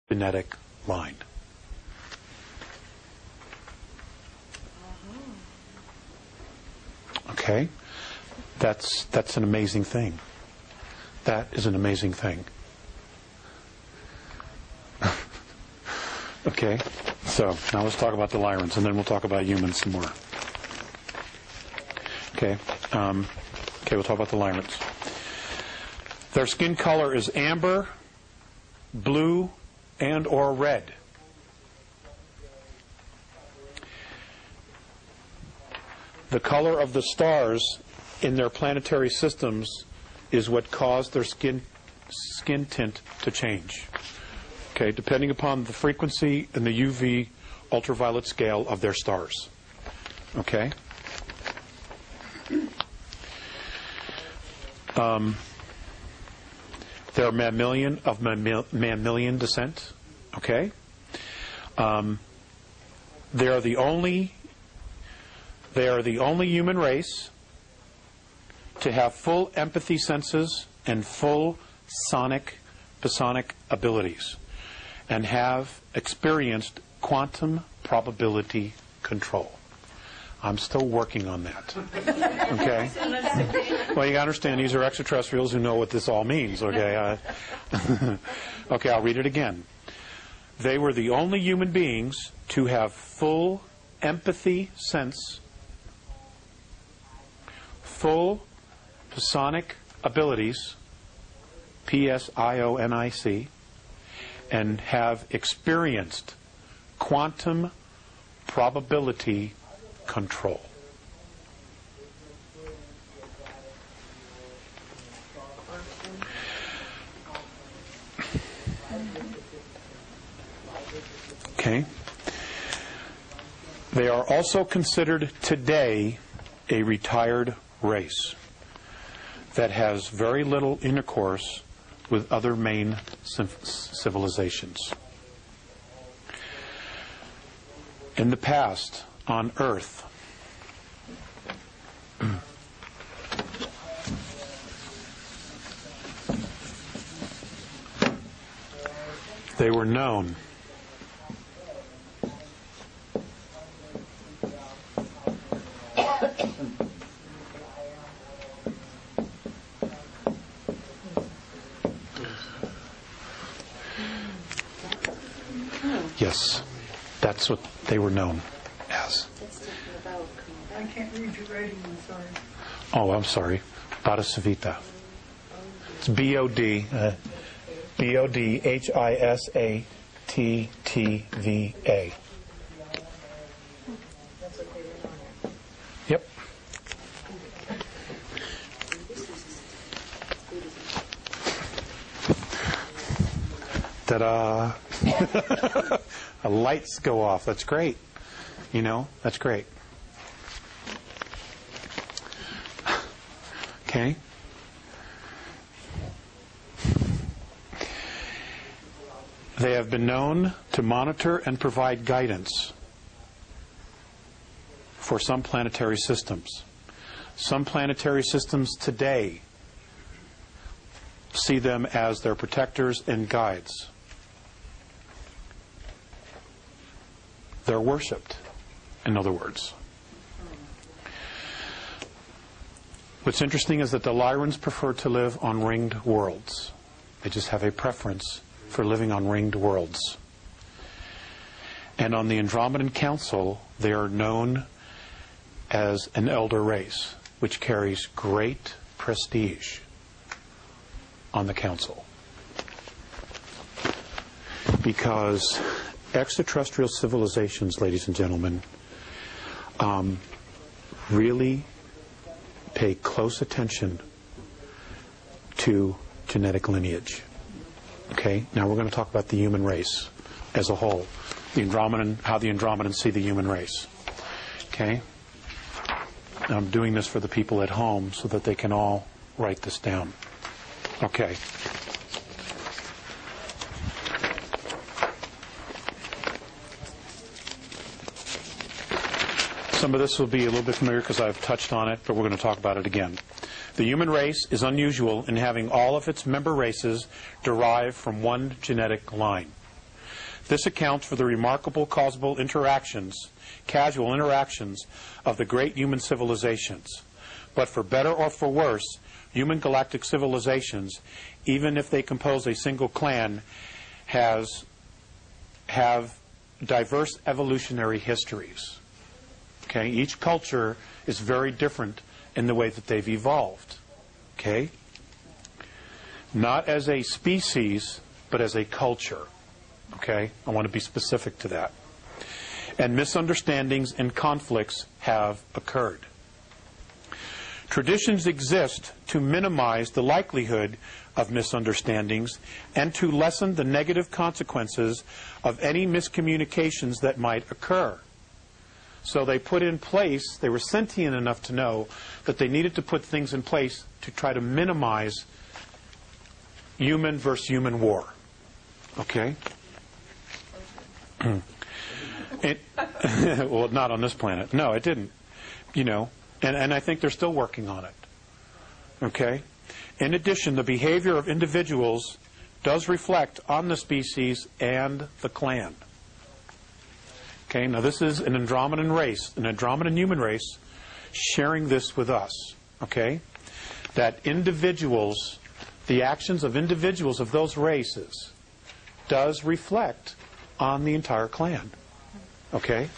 genetic line. Okay? That's an amazing thing. That is an amazing thing. Okay? So, now let's talk about the Lyrans, and then we'll talk about humans some more. Okay? We'll talk about the Lyrans. Their skin color is amber, blue, and or red. The color of the stars in their planetary systems is what caused their skin tint to change. Okay, depending upon the frequency and the UV ultraviolet scale of their stars. Okay? They're mammalian of mammalian descent. Okay? They are the only human race to have full empathy senses and full psionic abilities, and have experienced quantum probability control. I'm still working on that. Okay? Well, you got to understand, these are extraterrestrials who know what this all means. Okay? Okay, I'll read it again. They were the only human beings to have full empathy sense, full psionic abilities, psionic, and have experienced quantum probability control. Okay. They are also considered today a retired race that has very little intercourse with other main civilizations. In the past, on Earth, they were known Yes, that's what they were known as. I can't read your writing, I'm sorry. Oh, I'm sorry. Bodhisattva. It's Bodhisattva. Yep. Ta-da! Lights go off. That's great. You know, that's great. Okay. They have been known to monitor and provide guidance for some planetary systems. Some planetary systems today see them as their protectors and guides. They're worshipped, in other words. What's interesting is that the Lyrans prefer to live on ringed worlds. They just have a preference for living on ringed worlds. And on the Andromedan Council, they are known as an elder race, which carries great prestige on the Council. Because extraterrestrial civilizations, ladies and gentlemen, really pay close attention to genetic lineage. Okay, now we're going to talk about the human race as a whole. The Andromedan, how the Andromedans see the human race. Okay? I'm doing this for the people at home so that they can all write this down. Okay. Some of this will be a little bit familiar because I've touched on it, but we're going to talk about it again. The human race is unusual in having all of its member races derive from one genetic line. This accounts for the remarkable casual interactions of the great human civilizations. But for better or for worse, human galactic civilizations, even if they compose a single clan, have diverse evolutionary histories. Okay? Each culture is very different in the way that they've evolved. Okay? Not as a species, but as a culture. Okay? I want to be specific to that. And misunderstandings and conflicts have occurred. Traditions exist to minimize the likelihood of misunderstandings and to lessen the negative consequences of any miscommunications that might occur. So they put in place, they were sentient enough to know that they needed to put things in place to try to minimize human versus human war. Okay? Well, not on this planet. No, it didn't. You know, and I think they're still working on it. Okay? In addition, the behavior of individuals does reflect on the species and the clan. Okay, now this is an Andromedan race, an Andromedan human race, sharing this with us. Okay? That individuals, the actions of individuals of those races, does reflect on the entire clan. Okay?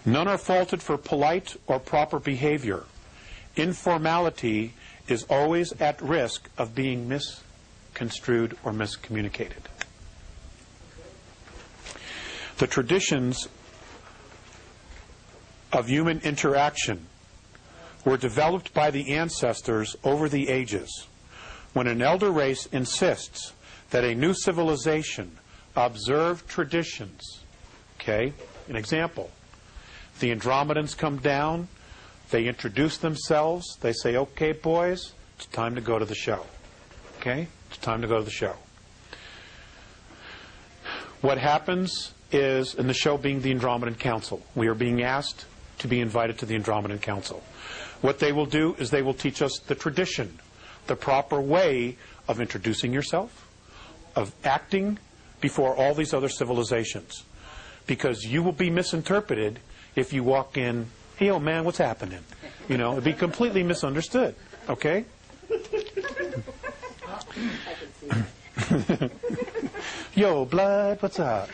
None are faulted for polite or proper behavior. Informality is always at risk of being misconstrued or miscommunicated. The traditions of human interaction were developed by the ancestors over the ages. When an elder race insists that a new civilization observe traditions, okay, an example, the Andromedans come down, they introduce themselves, they say, okay, boys, it's time to go to the show. Okay? It's time to go to the show. What happens is, in the show being the Andromedan Council, we are being asked to be invited to the Andromedan Council. What they will do is they will teach us the tradition, the proper way of introducing yourself, of acting before all these other civilizations. Because you will be misinterpreted if you walk in, hey, old man, what's happening? You know, it'd be completely misunderstood. Okay? Yo, blood, what's up?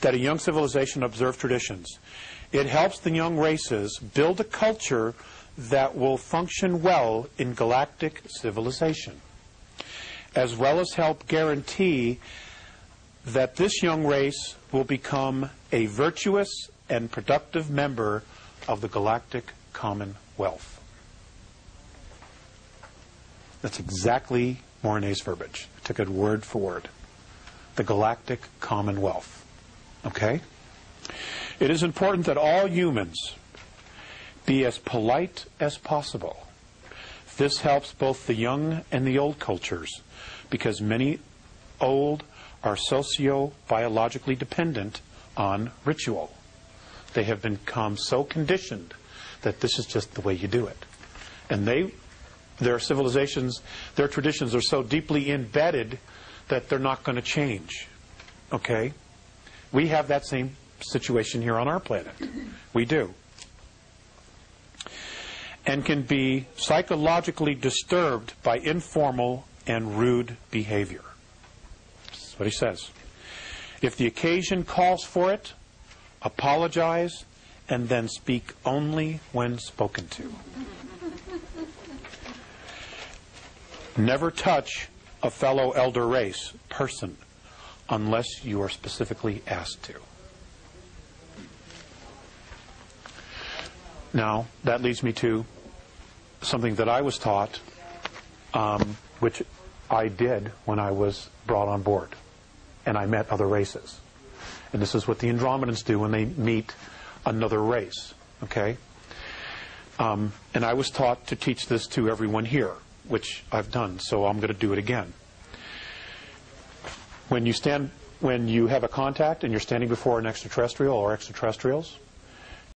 That a young civilization observe traditions. It helps the young races build a culture that will function well in galactic civilization, as well as help guarantee that this young race will become a virtuous and productive member of the galactic commonwealth. That's exactly Mornay's verbiage. I took it word for word. The galactic commonwealth. Okay? It is important that all humans be as polite as possible. This helps both the young and the old cultures, because many old are socio-biologically dependent on ritual. They have become so conditioned that this is just the way you do it. And their civilizations, their traditions are so deeply embedded that they're not going to change. Okay? We have that same situation here on our planet. We do. And can be psychologically disturbed by informal and rude behavior. That's what he says. If the occasion calls for it, apologize and then speak only when spoken to. Never touch a fellow elder race person unless you are specifically asked to. Now, that leads me to something that I was taught, which I did when I was brought on board, and I met other races. And this is what the Andromedans do when they meet another race. Okay? And I was taught to teach this to everyone here, which I've done, so I'm going to do it again. When you have a contact and you're standing before an extraterrestrial or extraterrestrials,